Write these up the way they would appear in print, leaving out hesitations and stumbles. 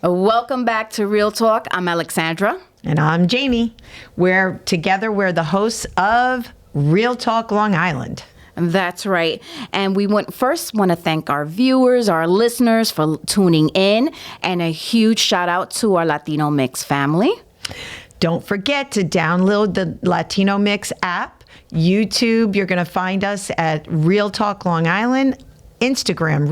Welcome back to Real Talk. I'm Alexandra. And I'm Jamie. We're the hosts of Real Talk Long Island. That's right. And we first want to thank our viewers, our listeners for tuning in, and a huge shout out to our Latino Mixx family. Don't forget to download the Latino Mixx app. YouTube, you're going to find us at Real Talk Long Island. Instagram, at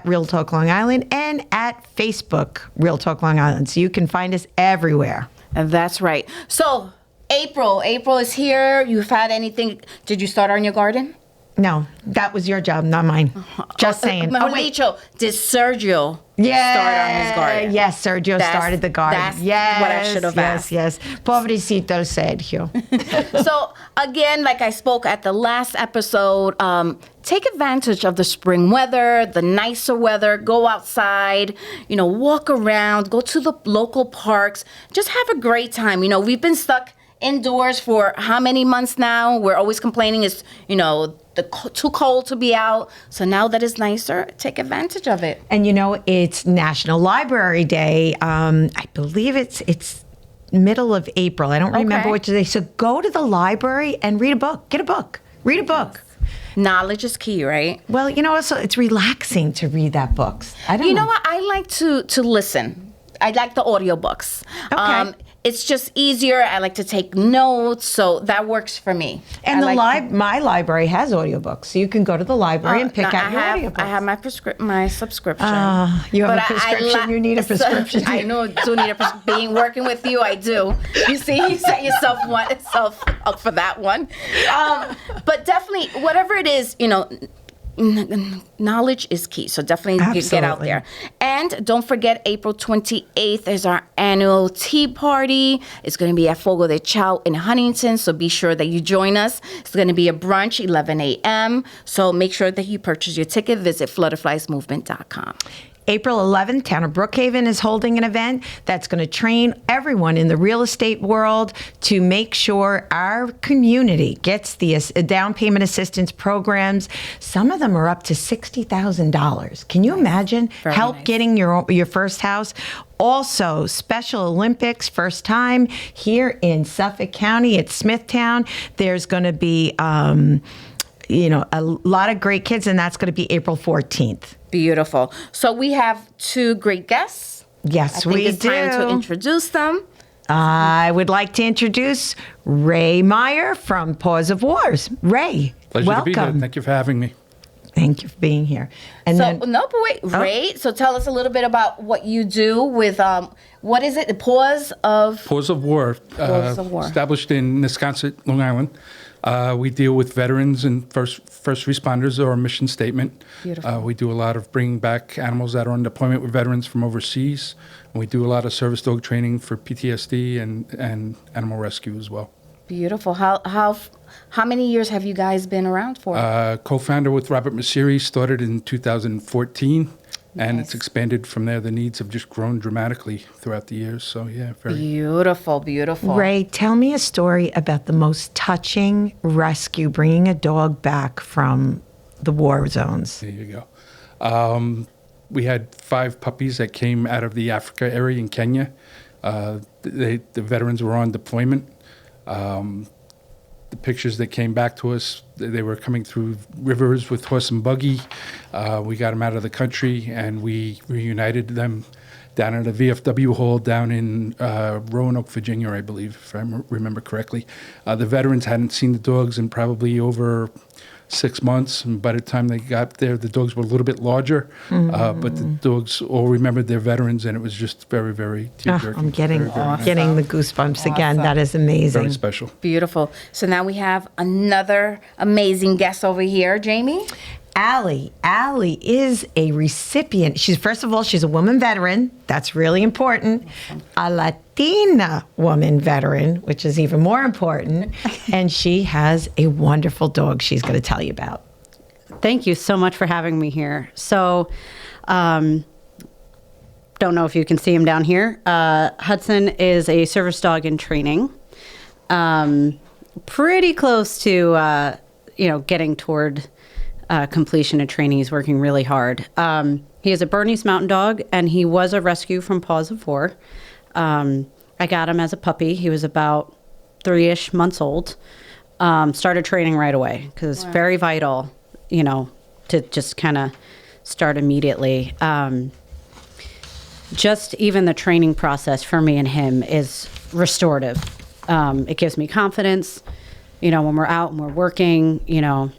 Real Talk Long Island, and at Facebook, Real Talk Long Island. So you can find us everywhere. That's right. So April is here. You've had anything? Did you start on your garden? No, that was your job, not mine. Just saying. Rachel, did Sergio start on his garden? Yes, Sergio started the garden. That's what I should have asked. Yes. Pobrecito Sergio. So again, like I spoke at the last episode, take advantage of the spring weather, the nicer weather, go outside, walk around, go to the local parks, just have a great time. We've been stuck indoors for how many months now? We're always complaining it's, too cold to be out. So now that it's nicer, take advantage of it. And it's National Library Day. I believe it's middle of April. I don't remember which day. So go to the library and read a book. Get a book. Read a book. Knowledge is key, right? Well, also it's relaxing to read that books. I don't know. You know what? I like to listen. I like the audiobooks. Okay. It's just easier. I like to take notes, so that works for me. And my library has audiobooks, so you can go to the library and pick out your audiobooks. I have my subscription. You have a prescription. You need a prescription. I know. Do need a prescription. Working with you, I do. You see, you set yourself up for that one. But definitely, whatever it is, knowledge is key. So definitely get out there. And don't forget, April 28th is our annual tea party. It's going to be at Fogo de Chao in Huntington. So be sure that you join us. It's going to be a brunch, 11 a.m. So make sure that you purchase your ticket. Visit flutterfliesmovement.com. April 11th, Town of Brookhaven is holding an event that's going to train everyone in the real estate world to make sure our community gets the down payment assistance programs. Some of them are up to $60,000. Can you imagine getting your first house? Also, Special Olympics, first time here in Suffolk County at Smithtown. There's going to be a lot of great kids, and that's going to be April 14th. Beautiful. So we have two great guests. Yes, we do. I think it's time to introduce them. I would like to introduce Ray Meyer from Paws of Wars. Ray, pleasure welcome. To be here. Thank you for having me. Thank you for being here. Ray. So tell us a little bit about what you do with what is it? The Paws of War. Paws of War. Established in Wisconsin, Long Island. We deal with veterans and first responders, or mission statement. Beautiful. We do a lot of bringing back animals that are on deployment with veterans from overseas. And we do a lot of service dog training for PTSD and animal rescue as well. Beautiful. How many years have you guys been around for? Co-founder with Robert Masiri, started in 2014. Nice. And it's expanded from there. The needs have just grown dramatically throughout the years. So, yeah, very beautiful. Ray, tell me a story about the most touching rescue, bringing a dog back from the war zones. There you go. We had 5 puppies that came out of the Africa area in Kenya. The veterans were on deployment. The pictures that came back to us, they were coming through rivers with horse and buggy. We got them out of the country, and we reunited them down at a VFW hall down in Roanoke, Virginia, I believe, if I remember correctly. The veterans hadn't seen the dogs in probably over 6 months, and by the time they got there, the dogs were a little bit larger, but the dogs all remembered their veterans, and it was just very, very tearjerking. I'm getting the goosebumps again. That is amazing. Very special. Beautiful. So now we have another amazing guest over here, Jamie. Allie is a recipient. First of all, she's a woman veteran. That's really important. A Latina woman veteran, which is even more important. And she has a wonderful dog she's going to tell you about. Thank you so much for having me here. So, don't know if you can see him down here. Hudson is a service dog in training. Pretty close to, getting toward completion of training. He's working really hard. He is a Bernese Mountain Dog, and he was a rescue from Paws of War. I got him as a puppy. He was about 3-ish months old. Started training right away because it's very vital, you know, to just kind of start immediately. Just even the training process for me and him is restorative. It gives me confidence, you know, when we're out and we're working, you know.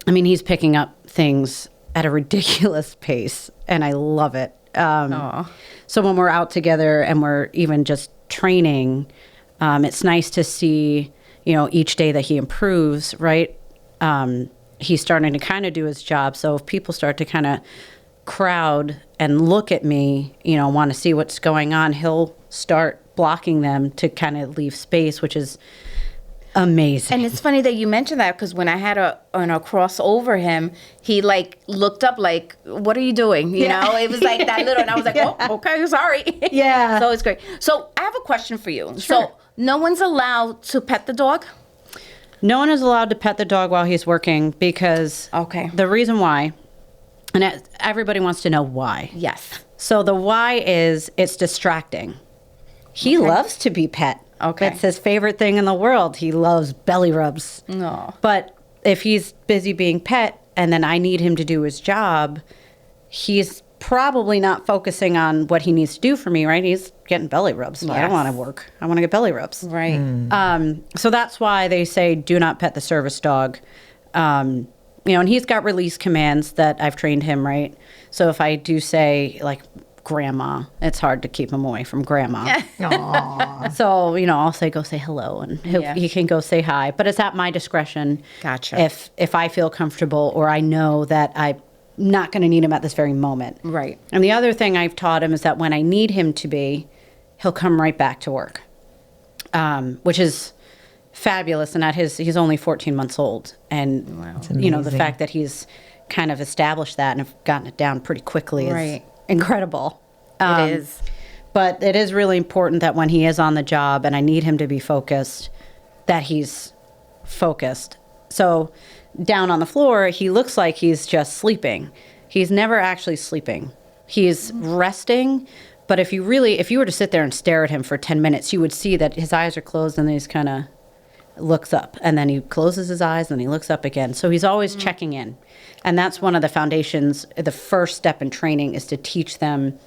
I mean, he's picking up things at a ridiculous pace, and I love it. So when we're out together and we're even just training, it's nice to see, you know, each day that he improves, right? He's starting to kind of do his job. So if people start to kind of crowd and look at me, you know, want to see what's going on, he'll start blocking them to kind of leave space, which is amazing. And it's funny that you mentioned that because when I had a cross over him, he like looked up like, what are you doing? You know, it was like that little, and I was like, oh, okay, sorry. Yeah. So it's great. So I have a question for you. Sure. So no one's allowed to pet the dog? No one is allowed to pet the dog while he's working because the reason why, and everybody wants to know why. Yes. So the why is it's distracting. He loves to be pet. Okay. It's his favorite thing in the world. He loves belly rubs. No. But if he's busy being pet and then I need him to do his job, he's probably not focusing on what he needs to do for me, right? He's getting belly rubs. So I don't want to work. I want to get belly rubs. Right. So that's why they say do not pet the service dog. You know, and he's got release commands that I've trained him, right? So if I do say, like, grandma, it's hard to keep him away from grandma. So, you know, I'll say, go say hello, and he can go say hi. But it's at my discretion. Gotcha. If I feel comfortable or I know that I'm not going to need him at this very moment. Right. And the other thing I've taught him is that when I need him to be, he'll come right back to work, which is fabulous. And he's only 14 months old. And, you know, the fact that he's kind of established that and have gotten it down pretty quickly is incredible. It is. But it is really important that when he is on the job and I need him to be focused, that he's focused. So down on the floor, he looks like he's just sleeping. He's never actually sleeping. He's resting. But if you were to sit there and stare at him for 10 minutes, you would see that his eyes are closed and then he's kind of looks up, and then he closes his eyes and he looks up again. So he's always checking in. And that's one of the foundations. The first step in training is to teach them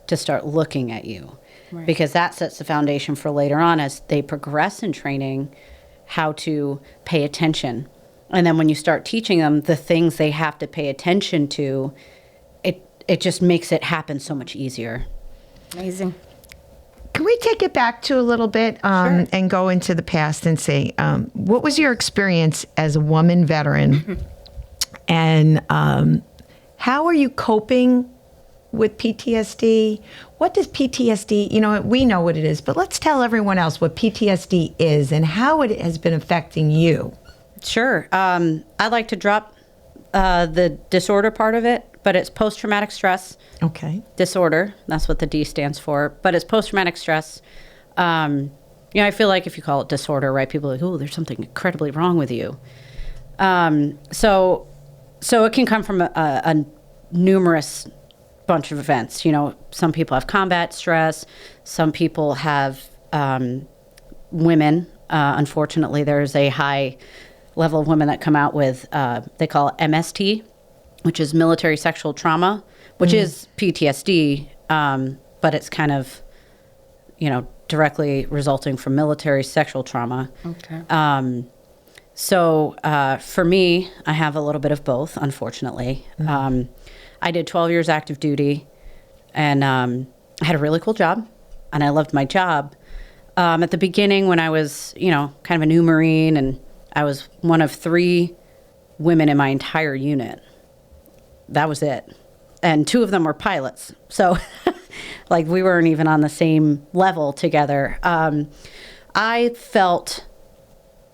to start looking at you, because that sets the foundation for later on as they progress in training, how to pay attention. And then when you start teaching them the things they have to pay attention to, it just makes it happen so much easier. Amazing. Can we take it back to a little bit and go into the past and say, what was your experience as a woman veteran? And how are you coping with PTSD? What does PTSD, you know, we know what it is, but let's tell everyone else what PTSD is and how it has been affecting you. Sure. I'd like to drop the disorder part of it, but it's post-traumatic stress disorder. That's what the D stands for. But it's post-traumatic stress. You know, I feel like if you call it disorder, right, people are like, oh, there's something incredibly wrong with you. So it can come from a numerous bunch of events. You know, some people have combat stress. Some people have women. Unfortunately, there's a high level of women that come out with, they call it MST, which is military sexual trauma, which is PTSD, but it's kind of, you know, directly resulting from military sexual trauma. Okay. So for me, I have a little bit of both, unfortunately. I did 12 years active duty, and I had a really cool job, and I loved my job. At the beginning, when I was, you know, kind of a new Marine, and I was one of 3 women in my entire unit. That was it. And 2 of them were pilots. So, like, we weren't even on the same level together. I felt,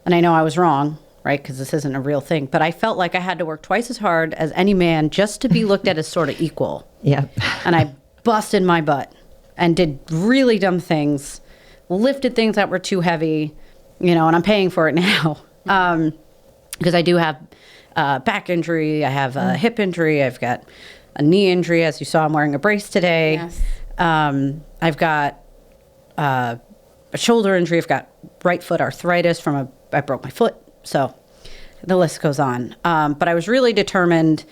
and I know I was wrong, right, because this isn't a real thing, but I felt like I had to work twice as hard as any man just to be looked at as sort of equal. Yeah. And I busted my butt and did really dumb things, lifted things that were too heavy, you know, and I'm paying for it now. Because I do have back injury, I have a hip injury, I've got a knee injury. As you saw, I'm wearing a brace today. Yes. I've got a shoulder injury. I've got right foot arthritis I broke my foot. So the list goes on. But I was really determined,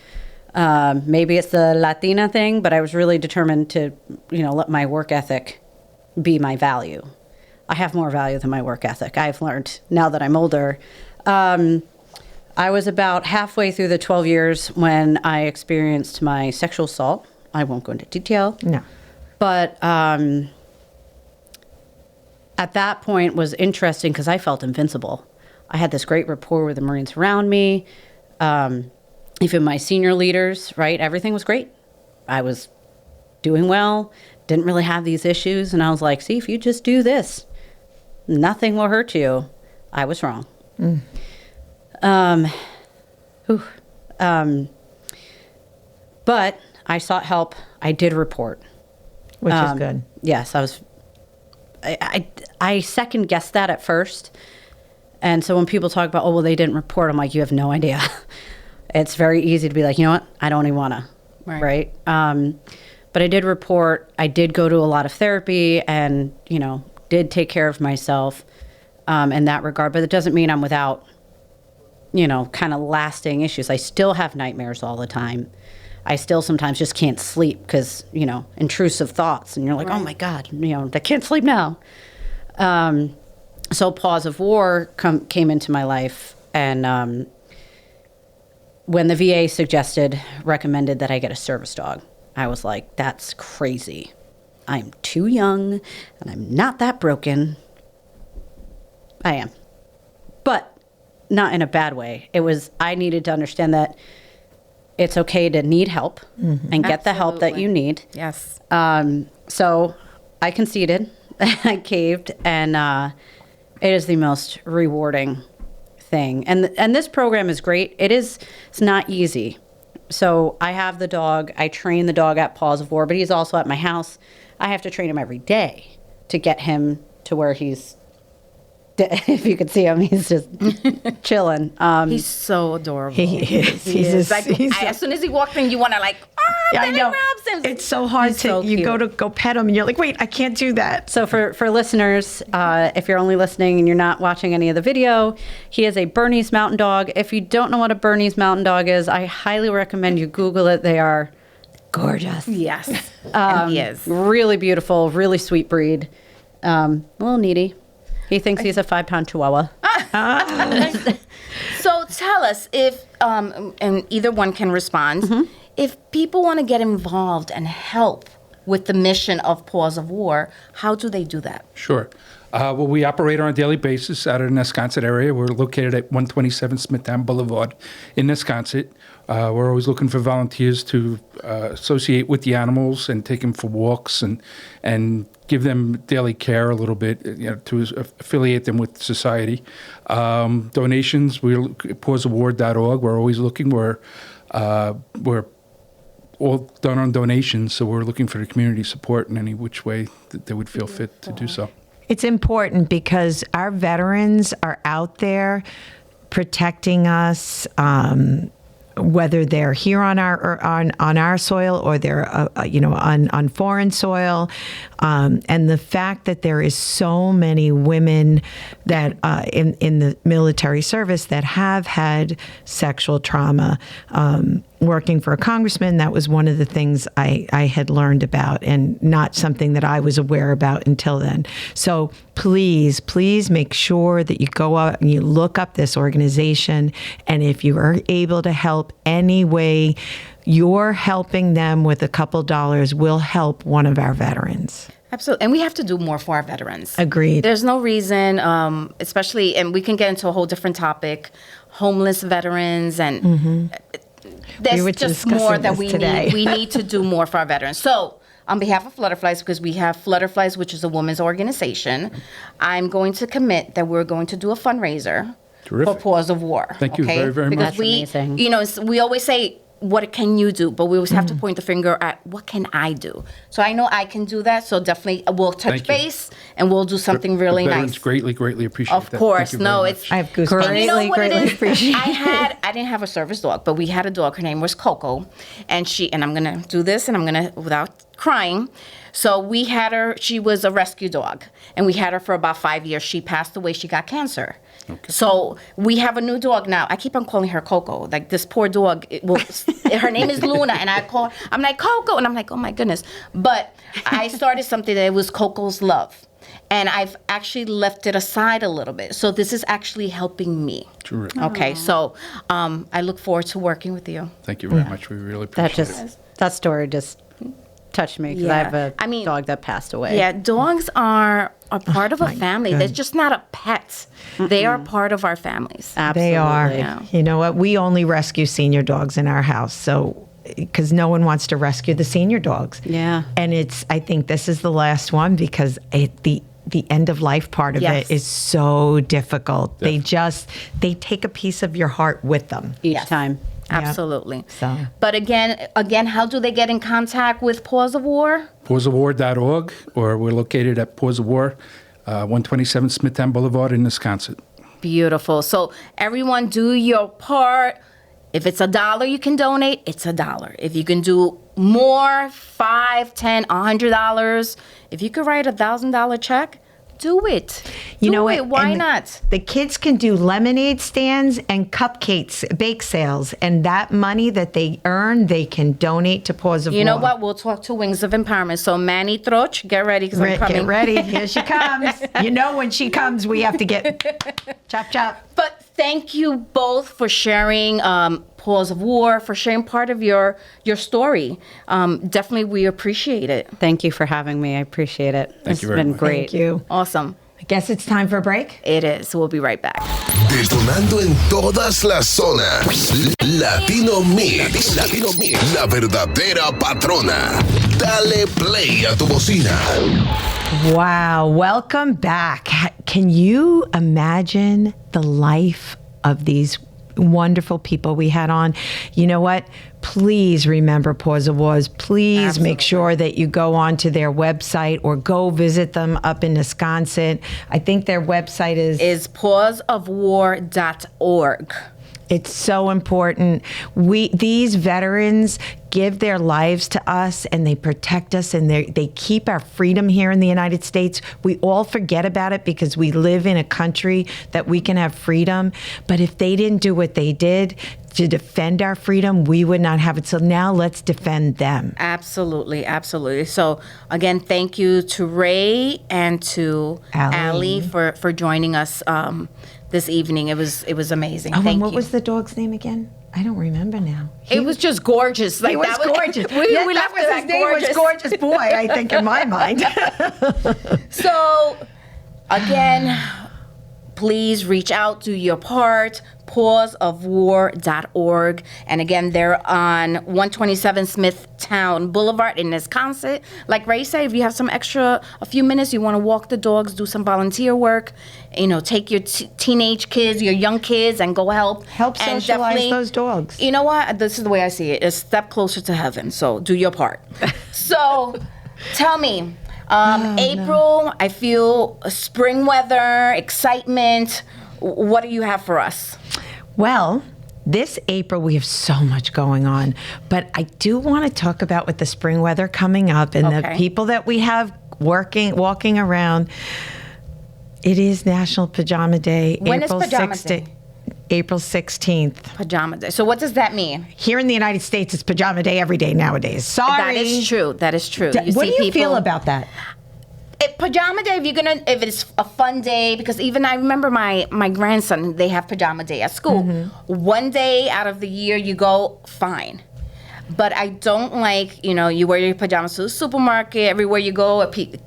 maybe it's the Latina thing, but I was really determined to, let my work ethic be my value. I have more value than my work ethic. I've learned now that I'm older. I was about halfway through the 12 years when I experienced my sexual assault. I won't go into detail. No. But at that point was interesting because I felt invincible. I had this great rapport with the Marines around me. Even my senior leaders, right? Everything was great. I was doing well, didn't really have these issues. And I was like, see, if you just do this, nothing will hurt you. I was wrong. But I sought help. I did report. Which is good. Yes, I second guessed that at first. And so when people talk about, oh, well, they didn't report, I'm like, you have no idea. It's very easy to be like, you know what? I don't even want to. Right. But I did report. I did go to a lot of therapy and, did take care of myself in that regard. But it doesn't mean I'm without, kind of lasting issues. I still have nightmares all the time. I still sometimes just can't sleep because, intrusive thoughts. And you're like, oh, my God, I can't sleep now. So Paws of War came into my life. And when the VA recommended that I get a service dog, I was like, that's crazy. I'm too young and I'm not that broken. I am. But not in a bad way. I needed to understand that it's okay to need help and get the help that you need. Yes. So I conceded, I caved, and it is the most rewarding thing. And this program is great. It's not easy. So I have the dog. I train the dog at Paws of War, but he's also at my house. I have to train him every day to get him to where he's, if you could see him, he's just chilling. He's so adorable. He is. As soon as he walked in, you want to I know. grabs him. It's so hard you go to go pet him and you're like, wait, I can't do that. So for listeners, if you're only listening and you're not watching any of the video, he is a Bernese Mountain Dog. If you don't know what a Bernese Mountain Dog is, I highly recommend you Google it. They are gorgeous. Yes. And he is. Really beautiful, really sweet breed. A little needy. He thinks he's a 5-pound Chihuahua. So tell us if, and either one can respond, if people want to get involved and help with the mission of Paws of War, how do they do that? Sure. Well, we operate on a daily basis out of the Nesconset area. We're located at 127 Smithtown Boulevard in Nesconset. We're always looking for volunteers to associate with the animals and take them for walks and give them daily care a little bit, to affiliate them with society. Donations, we're pawsofwar.org. We're always looking. We're all done on donations, so we're looking for the community support in any which way that they would feel fit to do so. It's important because our veterans are out there protecting us, whether they're here on our soil or they're on foreign soil, and the fact that there is so many women that in the military service that have had sexual trauma. Working for a congressman, that was one of the things I had learned about and not something that I was aware about until then. So please make sure that you go out and you look up this organization. And if you are able to help any way, you're helping them with a couple dollars will help one of our veterans. Absolutely. And we have to do more for our veterans. Agreed. There's no reason, especially, and we can get into a whole different topic, homeless veterans and... There's just more that we need. We need to do more for our veterans. So, on behalf of Flutterflies, because we have Flutterflies, which is a women's organization, I'm going to commit that we're going to do a fundraiser for Paws of War. Thank you very, very much. Because we always say what can you do? But we always have to point the finger at what can I do? So I know I can do that. So definitely we'll touch Thank you. base and we'll do something really Veterans nice. greatly appreciate Of that. course. Thank you No, very it's much. I have goosebumps. And you know what it Greatly is? appreciate I didn't have a service dog, but we had a dog. Her name was Coco, and I'm gonna do this, and I'm gonna without crying. So we had her. She was a rescue dog, and we had her for about 5 years. She passed away. She got cancer. Okay. So we have a new dog now. I keep on calling her Coco. Like this poor dog. Her name is Luna, and I'm like Coco, and I'm like, oh my goodness. But I started something that was Coco's Love. And I've actually left it aside a little bit. So this is actually helping me. Terrific. Okay, so I look forward to working with you. Thank you very much. We really appreciate it. That story just touched me because I have a dog that passed away. Yeah, dogs are a part of a family. They're just not a pet. They are part of our families. Absolutely. They are. Yeah. You know what? We only rescue senior dogs in our house. So, because no one wants to rescue the senior dogs. Yeah. And I think this is the last one because the end of life part of Yes. it is so difficult. They take a piece of your heart with them. Each time. Absolutely. So. But again, how do they get in contact with Paws of War? pawsofwar.org, or we're located at Paws of War, 127 Smithtown Boulevard in Wisconsin. Beautiful. So everyone do your part. If it's $1 you can donate, it's $1. If you can do more, $5, $10, $100, if you could write $1,000 check, do it. You know it. what? Why And not? The kids can do lemonade stands and cupcakes, bake sales, and that money that they earn, they can donate to Paws of War. You know what? We'll talk to Wings of Empowerment. So Manny Troch, get ready because I'm coming. Get ready. Here she comes. You know when she comes, we have to get chop, chop. But thank you both for sharing Paws of War, for sharing part of your story. Definitely, we appreciate it. Thank you for having me. I appreciate it. Thank you very been much. great. Thank you. Awesome. I guess it's time for a break. It is. We'll be right back. Detonando en todas las zonas. Latino Mixx. Latino Mixx. La verdadera patrona. Dale play a tu bocina. Wow. Welcome back. Can you imagine the life of these wonderful people we had on? You know what? Please remember Paws of Wars. Please make sure that you go onto their website or go visit them up in Wisconsin. I think their website Is pawsofwar.org. It's so important. These veterans give their lives to us and they protect us and they keep our freedom here in the United States. We all forget about it because we live in a country that we can have freedom. But if they didn't do what they did to defend our freedom, we would not have it. So now let's defend them. Absolutely, absolutely. So again, thank you to Ray and to Allie for joining us this evening. It was amazing. Oh, Thank and what you. was the dog's name again? I don't remember now. It was just gorgeous. Like He was that gorgeous. We Yeah, left that was his name was Gorgeous Boy, I think, in my mind. So, again, please reach out, do your part, pawsofwar.org. And again, they're on 127 Smithtown Boulevard in Wisconsin. Like Ray said, if you have a few minutes, you want to walk the dogs, do some volunteer work, take your teenage kids, your young kids, and go help. Help And socialize definitely- those dogs. You know what? This is the way I see it. A step closer to heaven. So do your part. So tell me, April, I feel spring weather, excitement. What do you have for us? Well, this April, we have so much going on, but I do want to talk about with the spring weather coming up and the Okay. people that we have walking around. It is National Pajama Day. When is Pajama Day? April 16th. Pajama day. So what does that mean? Here in the United States, it's Pajama Day every day nowadays. Sorry. That is true. That is true. What do you feel about that? Pajama day, if it's a fun day, because even I remember my grandson, they have pajama day at school. One day out of the year you go, fine. But I don't like, you wear your pajamas to the supermarket, everywhere you go,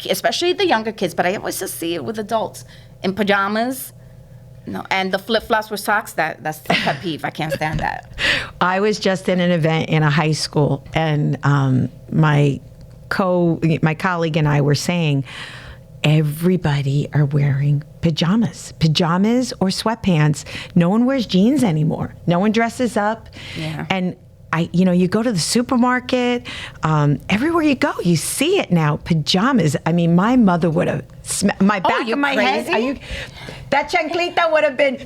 especially the younger kids, but I always just see it with adults in pajamas. No, and the flip-flops with socks, that's a pet peeve. I can't stand that. I was just in an event in a high school, and my colleague and I were saying, everybody are wearing pajamas or sweatpants. No one wears jeans anymore. No one dresses up. Yeah. And you go to the supermarket, everywhere you go, you see it now. Pajamas. I mean, my mother would have my back of my crazy? head. That chanclita would have been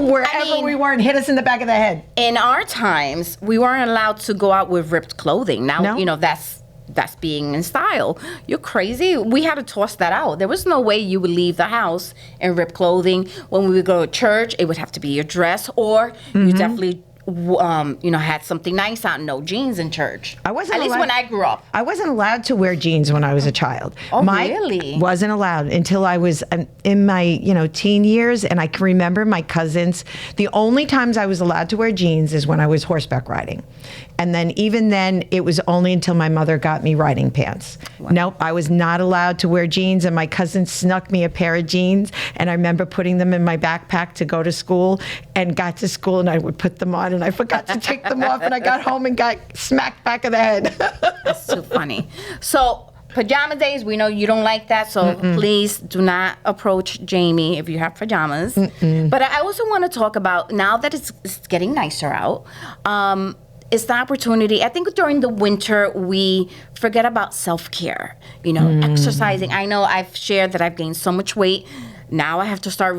wherever we were and hit us in the back of the head. In our times, we weren't allowed to go out with ripped clothing. Now, No. that's being in style. You're crazy. We had to toss that out. There was no way you would leave the house in ripped clothing. When we would go to church, it would have to be your dress, or you definitely had something nice on. No jeans in church. I wasn't At least allowed- when I grew up. I wasn't allowed to wear jeans when I was a child. Oh, really? Wasn't allowed until I was in my teen years, and I can remember my cousins. The only times I was allowed to wear jeans is when I was horseback riding, and then even then it was only until my mother got me riding pants. Nope, I was not allowed to wear jeans, and my cousin snuck me a pair of jeans, and I remember putting them in my backpack to go to school, and got to school and I would put them on, and I forgot to take them off, and I got home and got smacked back of the head. That's too funny. So pajama days, we know you don't like that, so please do not approach Jamie if you have pajamas. But I also want to talk about, now that it's getting nicer out, it's the opportunity. I think during the winter, we forget about self-care, exercising. I know I've shared that I've gained so much weight. Now I have to start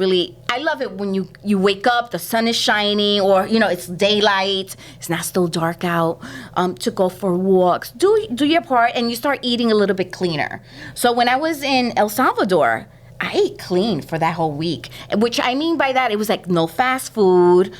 I love it when you wake up, the sun is shining, or, it's daylight, it's not still dark out, to go for walks. Do your part, and you start eating a little bit cleaner. So when I was in El Salvador, I ate clean for that whole week, which I mean by that, it was like no fast food.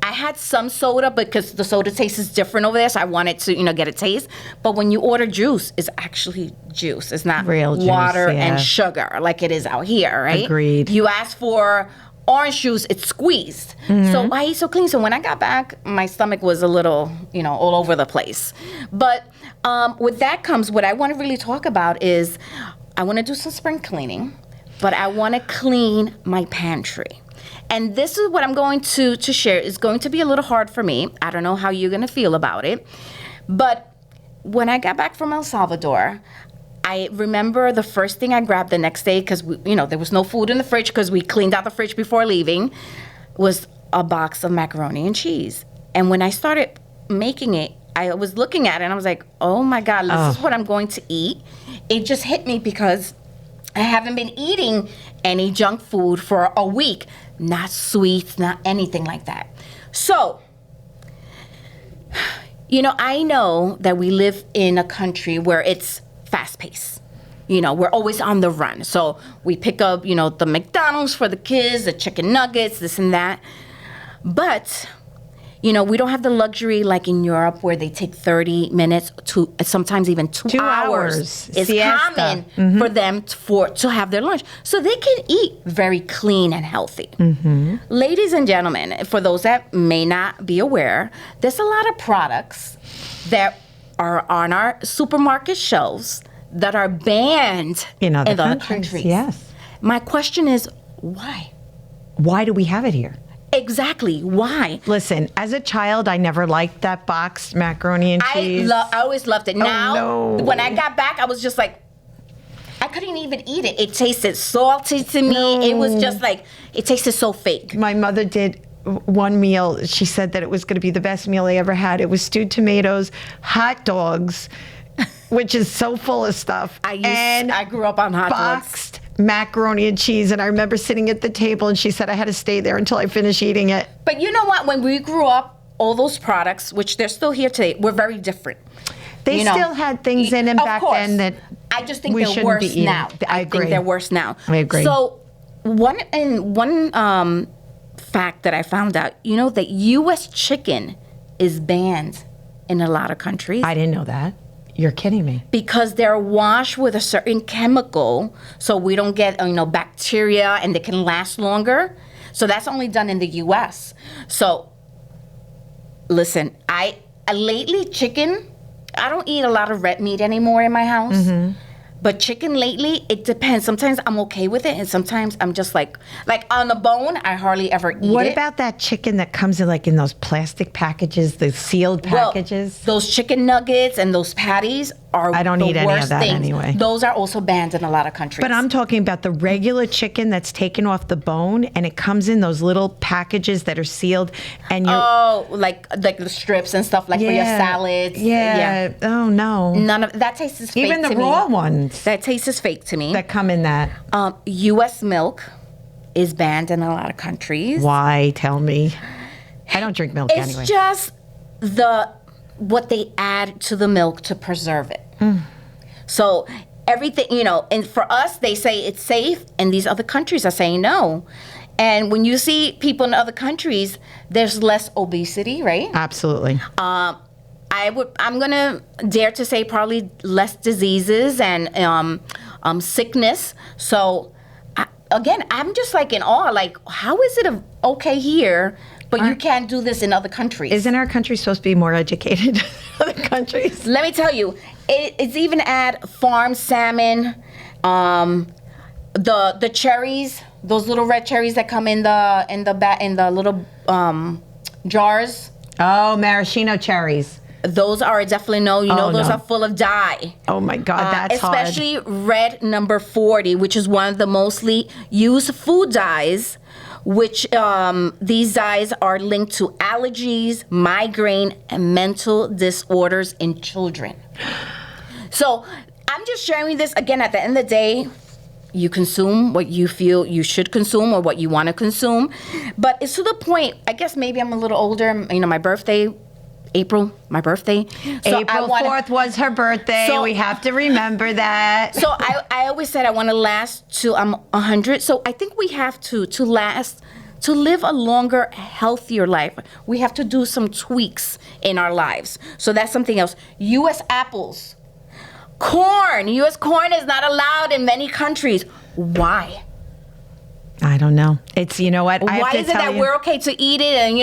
I had some soda because the soda taste is different over there, so I wanted to, get a taste. But when you order juice, it's actually juice. It's not Real juice, water yeah. and sugar like it is out here, right? Agreed. You ask for orange juice, it's squeezed. So I ate so clean. So when I got back, my stomach was a little, all over the place. But with that comes, what I want to really talk about is, I want to do some spring cleaning, but I want to clean my pantry. And this is what I'm going to share. It's going to be a little hard for me. I don't know how you're going to feel about it. But when I got back from El Salvador, I remember the first thing I grabbed the next day, because there was no food in the fridge because we cleaned out the fridge before leaving, was a box of macaroni and cheese. And when I started making it, I was looking at it and I was like, oh my God, this is what I'm going to eat. It just hit me because I haven't been eating any junk food for a week. Not sweets, not anything like that. So, I know that we live in a country where it's fast-paced. We're always on the run. So we pick up, the McDonald's for the kids, the chicken nuggets, this and that. But, we don't have the luxury like in Europe where they take 30 minutes to sometimes even 2 hours. It's Siesta. common for them to have their lunch. So they can eat very clean and healthy. Ladies and gentlemen, for those that may not be aware, there's a lot of products that are on our supermarket shelves that are banned In other countries. countries, yes. My question is, why? Why do we have it here? Exactly, why? Listen, as a child, I never liked that boxed macaroni and cheese. I always loved it. Now, no. when I got back, I was just like, I couldn't even eat it. It tasted salty to me. No. It was just like, it tasted so fake. My mother did one meal. She said that it was going to be the best meal I ever had. It was stewed tomatoes, hot dogs, which is so full of stuff. I grew up on hot dogs. Boxed macaroni and cheese. And I remember sitting at the table and she said I had to stay there until I finished eating it. But you know what? When we grew up, all those products, which they're still here today, were very different. They still had things in them back then that I just think we they're shouldn't worse be eating. now. I agree. think they're worse now. I agree. So one fact that I found out, that U.S. chicken is banned in a lot of countries. I didn't know that. You're kidding me. Because they're washed with a certain chemical, so we don't get bacteria, and they can last longer. So that's only done in the U.S. So listen, lately chicken, I don't eat a lot of red meat anymore in my house. But chicken lately, it depends. Sometimes I'm okay with it, and sometimes I'm just like on the bone, I hardly ever eat it. What about that chicken that comes in like in those plastic packages, the sealed packages? Well, those chicken nuggets and those patties are I don't the eat any of worst that things. anyway. Those are also banned in a lot of countries. But I'm talking about the regular chicken that's taken off the bone, and it comes in those little packages that are sealed, and you're like the strips and stuff like for your salads. Yeah. Oh no. None of that tastes fake Even the to me. raw ones That tastes fake to me. that come in that. U.S. milk is banned in a lot of countries. Why? Tell me. I don't drink milk It's anyway. just what they add to the milk to preserve it. So everything, and for us, they say it's safe, and these other countries are saying no. And when you see people in other countries, there's less obesity, right? Absolutely. I'm gonna dare to say probably less diseases and sickness. So again, I'm just like in awe. Like, how is it okay here, but you can't do this in other countries? Isn't our country supposed to be more educated than other countries? Let me tell you, it's even add farm salmon, the cherries, those little red cherries that come in the little jars. Oh, maraschino cherries. Those are definitely no. Those no. are full of dye. Oh my God, that's hard. Especially red number 40, which is one of the mostly used food dyes. Which these dyes are linked to allergies, migraine, and mental disorders in children. So I'm just sharing this again. At the end of the day, you consume what you feel you should consume or what you want to consume. But it's to the point. I guess maybe I'm a little older. My birthday. April, my birthday. So April 4th was her birthday. So- we have to remember that. So I always said I want to last till I'm 100. So I think we have to last, to live a longer, healthier life. We have to do some tweaks in our lives. So that's something else. U.S. apples. Corn. U.S. corn is not allowed in many countries. Why? I don't know. It's, you know what? I have Why to is it tell that you- we're okay to eat it? And,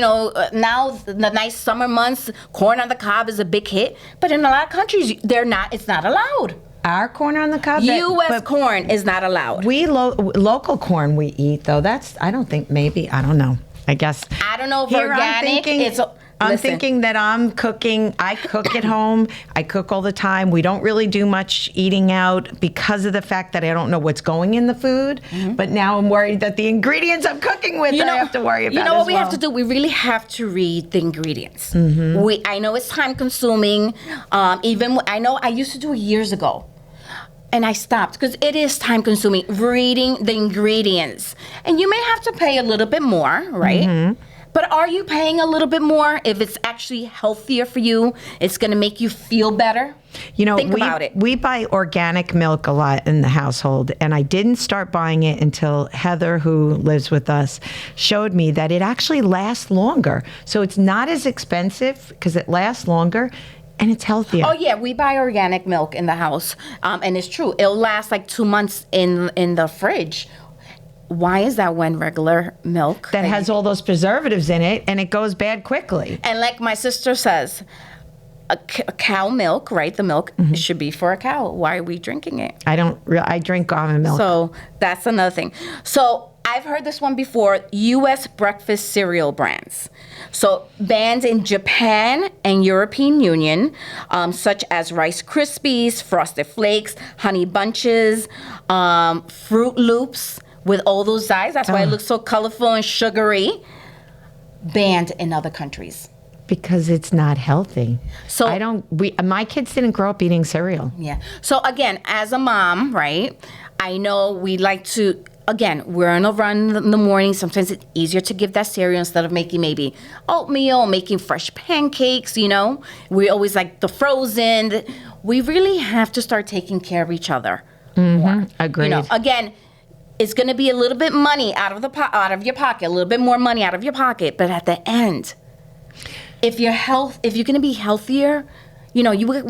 now the nice summer months, corn on the cob is a big hit. But in a lot of countries, it's not allowed. Our corn on the cob? U.S. corn is not allowed. We local corn we eat, though. I don't know. I guess. I don't know if Here organic. I'm thinking that I'm cooking. I cook at home. I cook all the time. We don't really do much eating out because of the fact that I don't know what's going in the food. Mm-hmm. But now I'm worried that the ingredients I'm cooking with, I have to worry about. You know what we have to do? We really have to read the ingredients. Mm-hmm. I know it's time consuming. I used to do it years ago. And I stopped because it is time consuming reading the ingredients. And you may have to pay a little bit more, right? Mm-hmm. But are you paying a little bit more if it's actually healthier for you? It's going to make you feel better? Think about it. We buy organic milk a lot in the household, and I didn't start buying it until Heather, who lives with us, showed me that it actually lasts longer. So it's not as expensive because it lasts longer. And it's healthier. Oh, yeah. We buy organic milk in the house. And it's true. It'll last like 2 months in the fridge. Why is that when regular milk that has all those preservatives in it and it goes bad quickly? And like my sister says, a cow milk, right? The milk should be for a cow. Why are we drinking it? I drink almond milk. So that's another thing. So I've heard this one before, U.S. breakfast cereal brands. So banned in Japan and European Union, such as Rice Krispies, Frosted Flakes, Honey Bunches, Fruit Loops, with all those dyes. That's why it looks so colorful and sugary. Banned in other countries. Because it's not healthy. So my kids didn't grow up eating cereal. Yeah. So again, as a mom, right, I know we like to, again, we're on a run in the morning. Sometimes it's easier to give that cereal instead of making maybe oatmeal, making fresh pancakes, We always like the frozen. We really have to start taking care of each other more. Agreed. Again, it's going to be a little bit money out of your pocket, a little bit more money out of your pocket. But at the end, if you're going to be healthier, we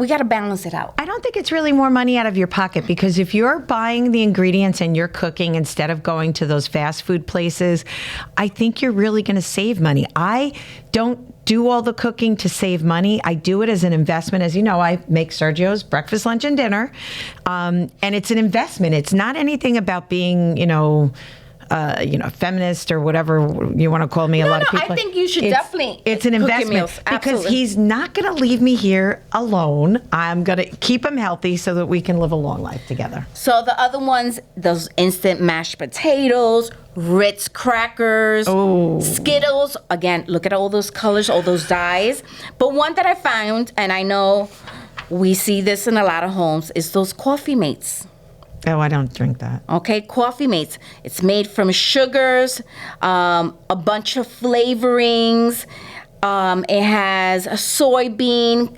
got to balance it out. I don't think it's really more money out of your pocket because if you're buying the ingredients and you're cooking instead of going to those fast food places, I think you're really going to save money. I don't do all the cooking to save money. I do it as an investment. As you know, I make Sergio's breakfast, lunch, and dinner. And it's an investment. It's not anything about being, feminist or whatever you want to call me. A lot of people. I think you should definitely. It's an cook your investment meals. because Absolutely. he's not going to leave me here alone. I'm going to keep him healthy so that we can live a long life together. So the other ones, those instant mashed potatoes, Ritz crackers, Skittles. Again, look at all those colors, all those dyes. But one that I found, and I know we see this in a lot of homes, is those Coffee Mates. Oh, I don't drink that. Okay, Coffee Mates. It's made from sugars, a bunch of flavorings. It has a soybean,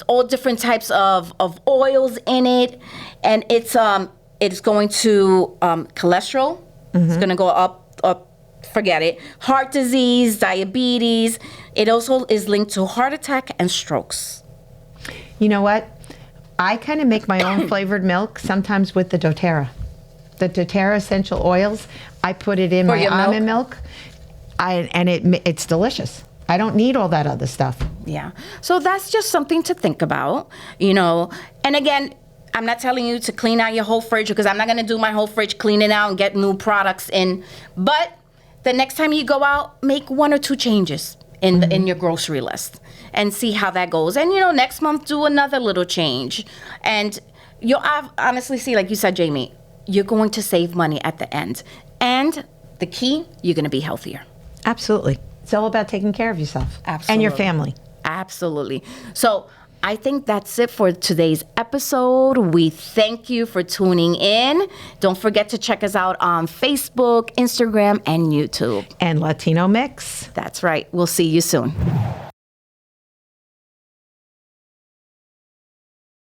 all different types of oils in it, and it's going to cholesterol. It's going to go up. Forget it. Heart disease, diabetes. It also is linked to heart attack and strokes. You know what? I kind of make my own flavored milk, sometimes with the doTERRA. The doTERRA essential oils, I put it in For my your milk? almond milk, and it's delicious. I don't need all that other stuff. Yeah. So that's just something to think about, And again, I'm not telling you to clean out your whole fridge because I'm not going to do my whole fridge, clean it out and get new products in. But the next time you go out, make 1 or 2 changes in your grocery list and see how that goes. And, next month, do another little change. And you'll honestly see, like you said, Jamie, you're going to save money at the end. And the key, you're going to be healthier. Absolutely. It's all about taking care of yourself and your family. Absolutely. So I think that's it for today's episode. We thank you for tuning in. Don't forget to check us out on Facebook, Instagram, and YouTube. And Latino Mixx. That's right. We'll see you soon.